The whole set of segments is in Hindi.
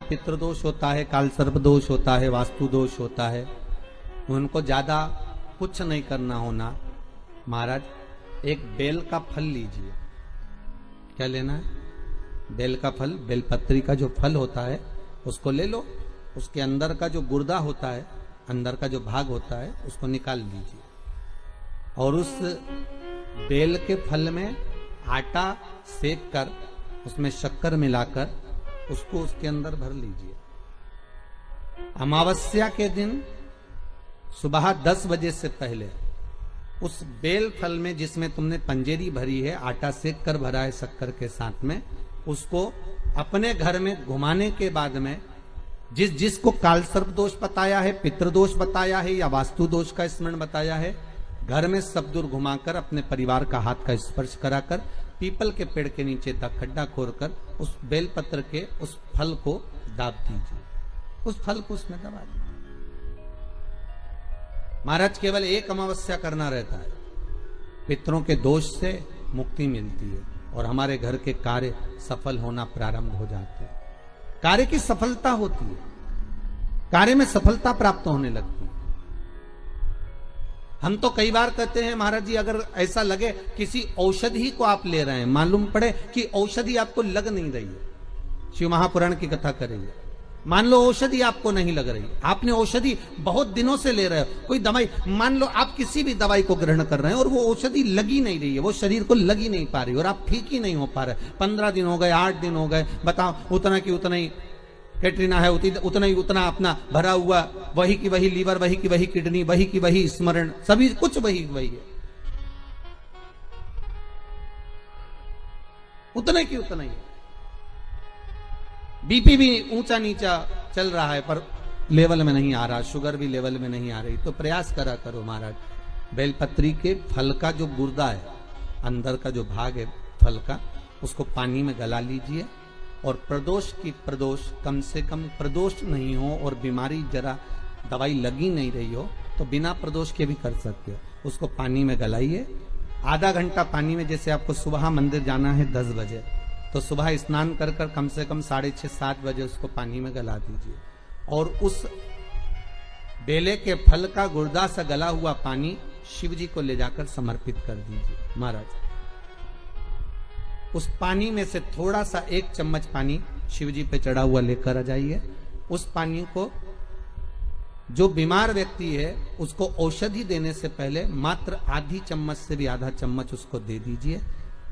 पितृदोष होता है, काल सर्प दोष होता है, वास्तु दोष होता है, उनको ज्यादा कुछ नहीं करना होना। महाराज एक बेल का फल लीजिए। क्या लेना है? बेल का फल, बेलपत्री का जो फल होता है उसको ले लो। उसके अंदर का जो गुर्दा होता है, अंदर का जो भाग होता है, उसको निकाल लीजिए और उस बेल के फल में आटा सेक कर उसमें शक्कर मिलाकर उसको उसके अंदर भर लीजिए। अमावस्या के दिन सुबह 10 बजे से पहले उस बेल फल में जिसमें तुमने पंजेरी भरी है, आटा सेक कर भरा है शक्कर के साथ में, उसको अपने घर में घुमाने के बाद में जिसको काल सर्प दोष बताया है, पितृदोष बताया है या वास्तु दोष का स्मरण बताया है, घर में सब दूर घुमाकर अपने परिवार का हाथ का स्पर्श कराकर पीपल के पेड़ के नीचे तक खड्डा खोदकर उस बेलपत्र के उस फल को दाब दीजिए। उस फल को उसमें दबा दीजिए। महाराज केवल एक अमावस्या करना रहता है, पितरों के दोष से मुक्ति मिलती है और हमारे घर के कार्य सफल होना प्रारंभ हो जाते हैं। कार्य की सफलता होती है, कार्य में सफलता प्राप्त होने लगती है। हम तो कई बार कहते हैं महाराज जी, अगर ऐसा लगे किसी औषधि को आप ले रहे हैं, मालूम पड़े कि औषधि आपको लग नहीं रही है, शिव महापुराण की कथा करेंगे, मान लो औषधि आपको नहीं लग रही, आपने औषधि बहुत दिनों से ले रहे हो, कोई दवाई, मान लो आप किसी भी दवाई को ग्रहण कर रहे हैं और वो औषधि लगी नहीं रही है, वो शरीर को लगी नहीं पा रही और आप ठीक ही नहीं हो पा रहे, 15 दिन हो गए, 8 दिन हो गए, बताओ, उतना की उतना ही कैटरीना है, उतना ही उतना अपना भरा हुआ, वही की वही लीवर, वही की वही किडनी, वही की वही स्मरण, सभी कुछ वही वही है, उतना की उतना ही। बीपी भी ऊंचा नीचा चल रहा है पर लेवल में नहीं आ रहा, शुगर भी लेवल में नहीं आ रही, तो प्रयास करा करो महाराज, बेलपत्री के फल का जो गुर्दा है, अंदर का जो भाग है फल का, उसको पानी में गला लीजिए और प्रदोष कम से कम प्रदोष नहीं हो और बीमारी जरा दवाई लगी नहीं रही हो तो बिना प्रदोष के भी कर सकते हो, उसको पानी में गलाइए। आधा घंटा पानी में, जैसे आपको सुबह मंदिर जाना है 10 बजे, तो सुबह स्नान कर कर कम से कम 6:30-7 बजे उसको पानी में गला दीजिए और उस बेले के फल का गुर्दा से गला हुआ पानी शिव जी को ले जाकर समर्पित कर दीजिए। महाराज उस पानी में से थोड़ा सा 1 चम्मच पानी शिव जी पे चढ़ा हुआ लेकर आ जाइए। उस पानी को जो बीमार व्यक्ति है उसको औषधि देने से पहले मात्र आधी चम्मच से भी आधा चम्मच उसको दे दीजिए।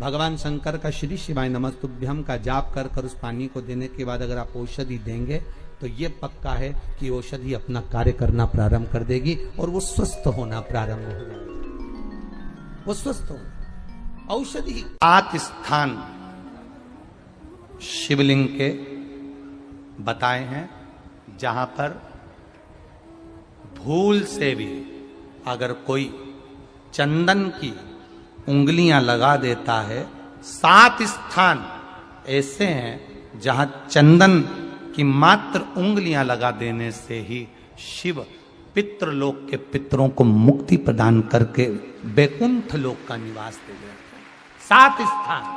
भगवान शंकर का श्री शिवाय नमस्तुभ्यम का जाप कर कर उस पानी को देने के बाद अगर आप औषधि देंगे तो ये पक्का है कि औषधि अपना कार्य करना प्रारंभ कर देगी और वो स्वस्थ होना प्रारंभ हो जाएगा, वो स्वस्थ हो। औषधि 7 स्थान शिवलिंग के बताए हैं जहां पर भूल से भी अगर कोई चंदन की उंगलियां लगा देता है, 7 स्थान ऐसे हैं जहां चंदन की मात्र उंगलियां लगा देने से ही शिव पितृलोक के पितरों को मुक्ति प्रदान करके बैकुंठ लोक का निवास दे देते हैं। 7 स्थान।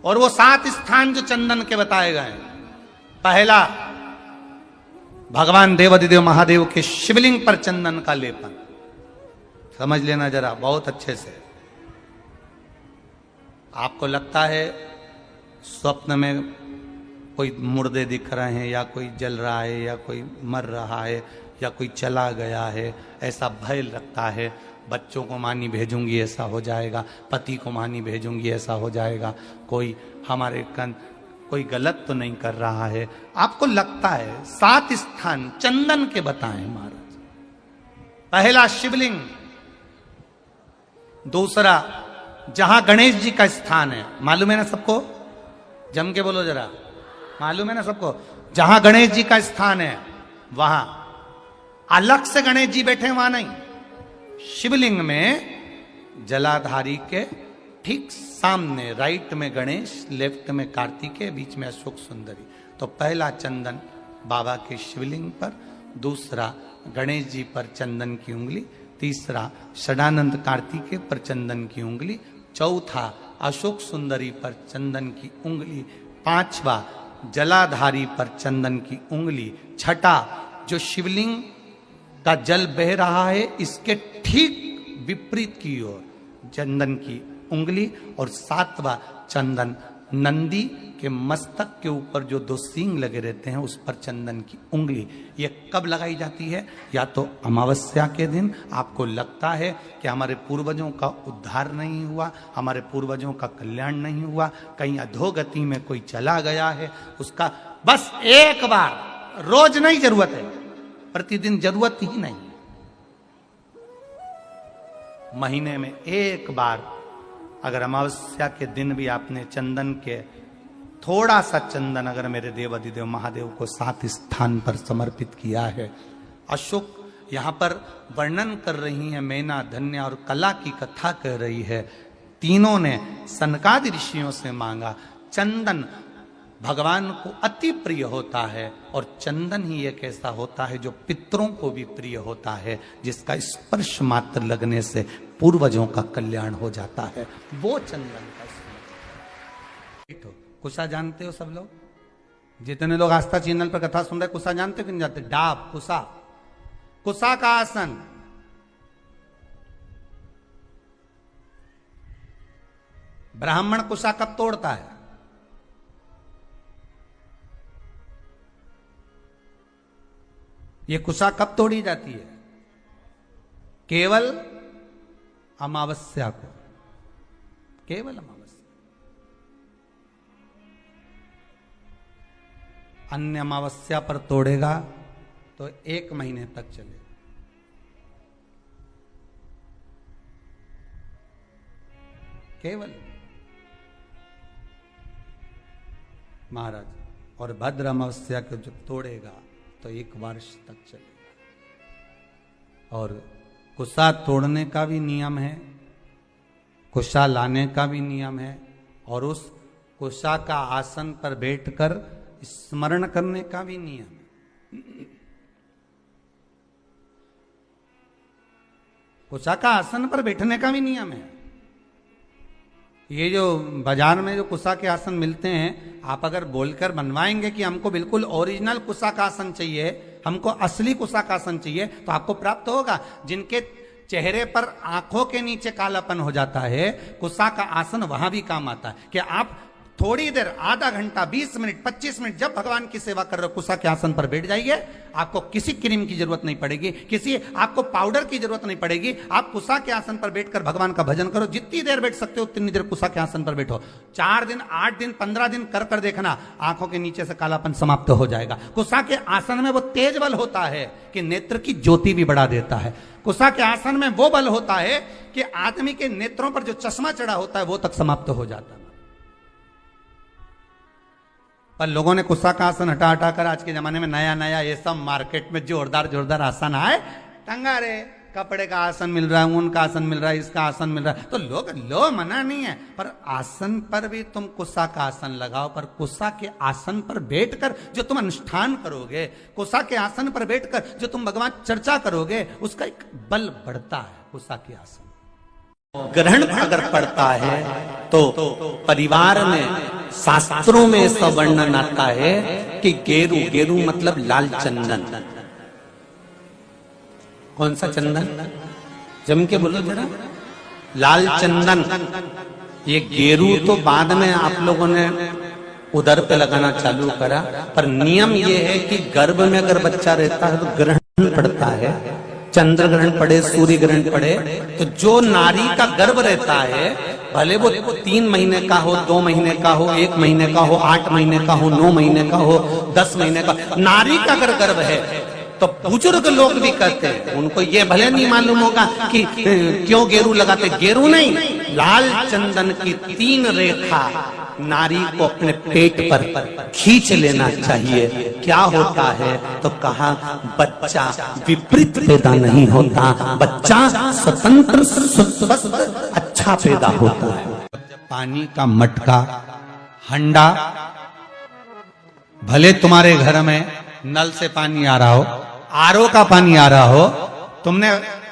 और वो 7 स्थान जो चंदन के बताए गए हैं, पहला भगवान देवाधिदेव महादेव के शिवलिंग पर चंदन का लेपन। समझ लेना जरा बहुत अच्छे से। आपको लगता है स्वप्न में कोई मुर्दे दिख रहे हैं या कोई जल रहा है या कोई मर रहा है या कोई चला गया है, ऐसा भय लगता है, बच्चों को मानी भेजूंगी ऐसा हो जाएगा, पति को मानी भेजूंगी ऐसा हो जाएगा, कोई हमारे कोई गलत तो नहीं कर रहा है, आपको लगता है। 7 स्थान चंदन के बताएं महाराज। पहला शिवलिंग, दूसरा जहां गणेश जी का स्थान है, मालूम है ना सबको, जम के बोलो जरा, मालूम है ना सबको, जहां गणेश जी का स्थान है वहां अलग से गणेश जी बैठे, वहां नहीं, शिवलिंग में जलाधारी के ठीक सामने, राइट में गणेश, लेफ्ट में कार्तिकेय, बीच में अशोक सुंदरी। तो पहला चंदन बाबा के शिवलिंग पर, दूसरा गणेश जी पर चंदन की उंगली, तीसरा षडानंद कार्तिकेय पर चंदन की उंगली, चौथा अशोक सुंदरी पर चंदन की उंगली, पांचवा जलाधारी पर चंदन की उंगली, छठा जो शिवलिंग का जल बह रहा है इसके ठीक विपरीत की ओर चंदन की उंगली, और सातवां चंदन नंदी के मस्तक के ऊपर जो दो सींग लगे रहते हैं उस पर चंदन की उंगली। ये कब लगाई जाती है? या तो अमावस्या के दिन आपको लगता है कि हमारे पूर्वजों का उद्धार नहीं हुआ, हमारे पूर्वजों का कल्याण नहीं हुआ, कहीं अधोगति में कोई चला गया है, उसका बस एक बार, रोज नहीं जरूरत है, प्रतिदिन जरूरत ही नहीं, महीने में एक बार अगर अमावस्या के दिन भी आपने चंदन के थोड़ा सा चंदन अगर मेरे देवाधिदेव महादेव को 7 स्थान पर समर्पित किया है। अशोक यहां पर वर्णन कर रही है, मैना, धन्य और कला की कथा कह रही है। तीनों ने सनकादि ऋषियों से मांगा। चंदन भगवान को अति प्रिय होता है और चंदन ही एक ऐसा होता है जो पितरों को भी प्रिय होता है, जिसका स्पर्श मात्र लगने से पूर्वजों का कल्याण हो जाता है, वो चंदन का स्पर्श। कुसा जानते हो सब लोग? जितने लोग आस्था चैनल पर कथा सुन रहे, कुसा जानते हो कि नहीं जानते? डाब, कुसा, कुसा का आसन। ब्राह्मण कुसा कब तोड़ता है? ये कुसा कब तोड़ी जाती है? केवल अमावस्या को, केवल अमावस्या। अन्य अमावस्या पर तोड़ेगा तो 1 महीने तक चलेगा। केवल महाराज, और भद्र अमावस्या को जो तोड़ेगा तो 1 वर्ष तक चलेगा। और कुसा तोड़ने का भी नियम है, कुसा लाने का भी नियम है, और उस कुसा का आसन पर बैठकर स्मरण करने का भी नियम है। कुसा का आसन पर बैठने का भी नियम है। ये जो बाजार में जो कुसा के आसन मिलते हैं, आप अगर बोलकर बनवाएंगे कि हमको बिल्कुल ओरिजिनल कुसा का आसन चाहिए, हमको असली कुसा का आसन चाहिए, तो आपको प्राप्त होगा। जिनके चेहरे पर आंखों के नीचे कालापन हो जाता है, कुसा का आसन वहां भी काम आता है। कि आप थोड़ी देर, आधा घंटा, 20 मिनट, 25 मिनट जब भगवान की सेवा कर रहे हो, कुसा के आसन पर बैठ जाइए। आपको किसी क्रीम की जरूरत नहीं पड़ेगी, किसी आपको पाउडर की जरूरत नहीं पड़ेगी। आप कुसा के आसन पर बैठकर भगवान का भजन करो। जितनी देर बैठ सकते हो उतनी देर कुसा के आसन पर बैठो। 4 दिन, 8 दिन, 15 दिन कर कर देखना, आंखों के नीचे से कालापन समाप्त हो जाएगा। कुसा के आसन में वो तेज बल होता है कि नेत्र की ज्योति भी बढ़ा देता है। कुसा के आसन में वो बल होता है कि आदमी के नेत्रों पर जो चश्मा चढ़ा होता है वो तक समाप्त हो जाता है। पर लोगों ने कुसा का आसन हटा हटा कर आज के जमाने में नया नया ये सब मार्केट में जोरदार जोरदार आसन आए, टंगा रे, कपड़े का आसन मिल रहा है, ऊन का आसन मिल रहा है, इसका आसन मिल रहा है, तो लोग लो मना नहीं है, पर आसन पर भी तुम कुसा का आसन लगाओ। पर कुसा के आसन पर बैठकर जो तुम अनुष्ठान करोगे, कुसा के आसन पर बैठकर जो तुम भगवान चर्चा करोगे, उसका एक बल बढ़ता है। कुसा के आसन ग्रहण अगर पड़ता है तो परिवार में, शास्त्रों में इसका वर्णन आता है कि गेरू, गेरू मतलब लाल चंदन। कौन सा चंदन? जम के बोलो जरा। लाल चंदन। ये गेरू तो बाद में आप लोगों ने उदर पे लगाना चालू करा, पर नियम ये है कि गर्भ में अगर बच्चा रहता है तो ग्रहण पड़ता है, चंद्र ग्रहण पड़े, सूर्य ग्रहण पड़े, तो जो नारी का गर्भ रहता है, भले वो 3 महीने का हो, 2 महीने का हो, 1 महीने का हो, 8 महीने का हो, 9 महीने का हो, 10 महीने का, नारी का अगर गर्भ है तो बुजुर्ग लोग भी कहते हैं, उनको ये भले नहीं मालूम होगा कि क्यों गेरू लगाते। गेरू नहीं, लाल चंदन की 3 रेखा नारी को अपने पेट पर खींच लेना चाहिए। क्या होता है तो कहा, बच्चा विपरीत पैदा नहीं होता, बच्चा स्वतंत्र स्वस्थ अच्छा पैदा होता है। पानी का मटका, हंडा, भले तुम्हारे घर में नल से पानी आ रहा हो, आरओ का पानी आ रहा हो, तुमने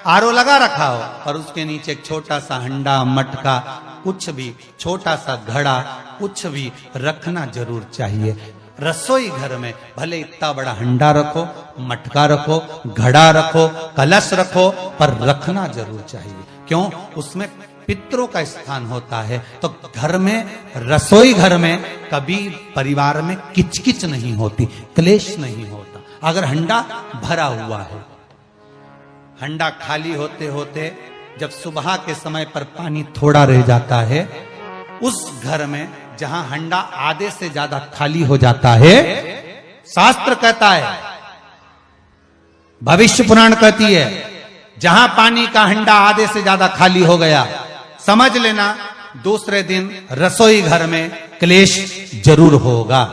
आरओ लगा रखा हो, और उसके नीचे एक छोटा सा हंडा, मटका, कुछ भी, छोटा सा घड़ा, कुछ भी रखना जरूर चाहिए। रसोई घर में भले इतना बड़ा हंडा रखो, मटका रखो, घड़ा रखो, कलश रखो, पर रखना जरूर चाहिए। क्यों? उसमें पितरों का स्थान होता है। तो घर में, रसोई घर में कभी परिवार में किचकिच नहीं होती, क्लेश नहीं होता। अगर हंडा भरा हुआ है, हंडा खाली होते होते जब सुबह के समय पर पानी थोड़ा रह जाता है, उस घर में जहां हंडा आधे से ज्यादा खाली हो जाता है, शास्त्र कहता है, भविष्य पुराण कहती है, जहां पानी का हंडा आधे से ज्यादा खाली हो गया, समझ लेना दूसरे दिन रसोई घर में क्लेश जरूर होगा।